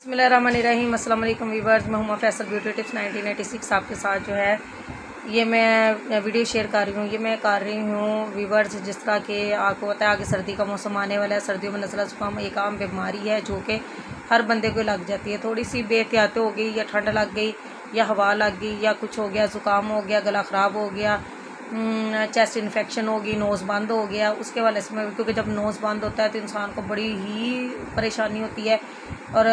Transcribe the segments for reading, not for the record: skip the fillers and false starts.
बिस्मिल्लाहिर्रहमानिर्रहीम। अस्सलाम वालेकुम वीवर्स, मैं हूं फैसल ब्यूटी टिप्स 1986 आपके साथ जो है ये मैं वीडियो शेयर कर रही हूँ। ये मैं कर रही हूँ वीवर्स, जिस तरह के आपको पता है आगे सर्दी का मौसम आने वाला है। सर्दियों में नज़ला ज़ुकाम एक आम बीमारी है जो कि हर बंदे को लग जाती है। थोड़ी सी बेहतियाती हो गई या ठंड लग गई या हवा लग गई या कुछ हो गया, ज़ुकाम हो गया, गला ख़राब हो गया, चेस्ट इन्फेक्शन होगी, नोज़ बंद हो गया, उसके वाले में, क्योंकि जब नोज़ बंद होता है तो इंसान को बड़ी ही परेशानी होती है। और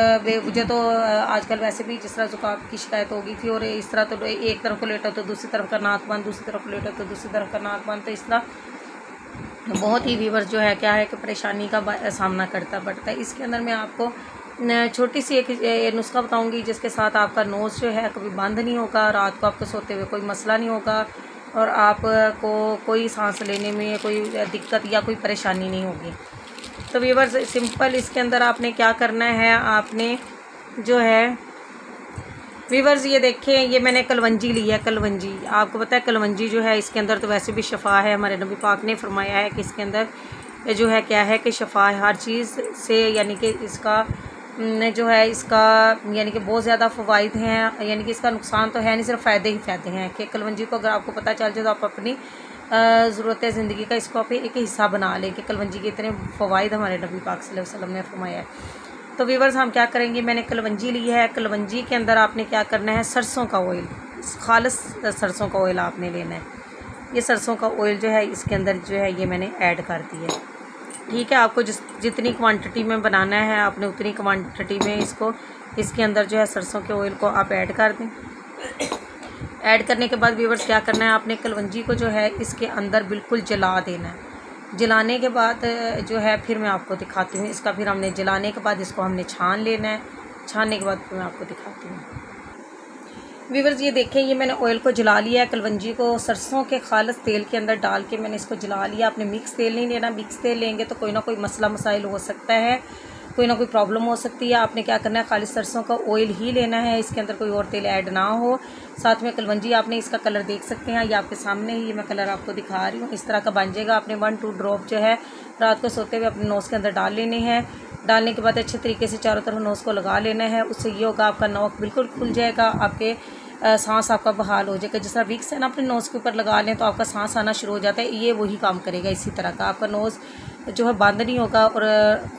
मुझे तो आजकल वैसे भी जिस तरह ज़ुकाम की शिकायत होगी थी, और इस तरह तो एक तरफ को लेटो तो दूसरी तरफ का नाक बंद, दूसरी तरफ को लेटो तो दूसरी तरफ का नाक बंद, तो इस तरह बहुत ही व्यूअर्स जो है क्या है कि परेशानी का सामना करता पड़ता है। इसके अंदर मैं आपको छोटी सी एक नुस्खा बताऊंगी जिसके साथ आपका नोज़ जो है कभी बंद नहीं होगा, रात को आपको सोते हुए कोई मसला नहीं होगा और आपको कोई सांस लेने में कोई दिक्कत या कोई परेशानी नहीं होगी। तो व्यूअर्स सिंपल इसके अंदर आपने क्या करना है, आपने जो है व्यूअर्स ये देखें, ये मैंने कलवंजी ली है। कलवंजी आपको पता है कलवंजी जो है इसके अंदर तो वैसे भी शफा है। हमारे नबी पाक ने फरमाया है कि इसके अंदर जो है क्या है कि शफा है हर चीज़ से, यानी कि इसका जो है इसका यानी कि बहुत ज़्यादा फ़वाइद हैं, यानी कि इसका नुकसान तो है नहीं, सिर्फ फ़ायदे ही फ़ायदे हैं। कि कलवंजी को अगर आपको पता चल जाए तो आप अपनी ज़रूरत ज़िंदगी का इसको आप एक हिस्सा बना लें कि कलवंजी के इतने फ़वाइद हमारे नबी पाक सल्लल्लाहु अलैहि वसल्लम ने फरमाया है। तो व्यूअर्स हम क्या करेंगे, मैंने कलवंजी ली है। कलवंजी के अंदर आपने क्या करना है, सरसों का ऑयल, खालिस सरसों का ऑयल आपने लेना है। ये सरसों का ऑयल जो है इसके अंदर जो है ये मैंने ऐड कर दिया है। ठीक है, आपको जितनी क्वांटिटी में बनाना है आपने उतनी क्वांटिटी में इसके अंदर जो है सरसों के ऑयल को आप ऐड कर दें। ऐड करने के बाद व्यूअर्स क्या करना है, आपने कलवंजी को जो है इसके अंदर बिल्कुल जला देना है। जलाने के बाद जो है फिर मैं आपको दिखाती हूँ इसका, फिर हमने जलाने के बाद इसको हमने छान लेना है। छानने के बाद फिर मैं आपको दिखाती हूँ। व्यूअर्स ये देखें, ये मैंने ऑयल को जला लिया है। कलवंजी को सरसों के खालिस तेल के अंदर डाल के मैंने इसको जला लिया। आपने मिक्स तेल नहीं लेना, मिक्स तेल लेंगे तो कोई ना कोई मसला मसाइल हो सकता है, कोई ना कोई प्रॉब्लम हो सकती है। आपने क्या करना है, खालिस सरसों का ऑयल ही लेना है, इसके अंदर कोई और तेल ऐड ना हो। साथ में कलवंजी आपने इसका कलर देख सकते हैं, ये आपके सामने ही मैं कलर आपको दिखा रही हूँ, इस तरह का बन जाएगा। आपने 1-2 ड्रॉप जो है रात को सोते हुए अपने नोज़ के अंदर डाल लेने हैं। डालने के बाद अच्छे तरीके से चारों तरफ नोज़ को लगा लेना है। उससे ये होगा आपका नोक बिल्कुल खुल जाएगा, आपके सांस आपका बहाल हो जाएगा। जिस तरह विक्स है ना अपने नोज़ के ऊपर लगा लें तो आपका सांस आना शुरू हो जाता है, ये वही काम करेगा। इसी तरह का आपका नोज़ जो है बंद नहीं होगा और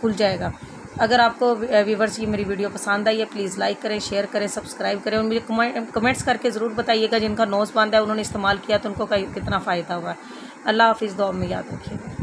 खुल जाएगा। अगर आपको व्यूअर्स ये मेरी वीडियो पसंद आई है प्लीज़ लाइक करें, शेयर करें, सब्सक्राइब करें और मुझे कमेंट्स करके ज़रूर बताइएगा जिनका नोज़ बंद है उन्होंने इस्तेमाल किया तो उनको कितना फ़ायदा हुआ। अल्लाह हाफिज़, दुआ में याद रखिएगा।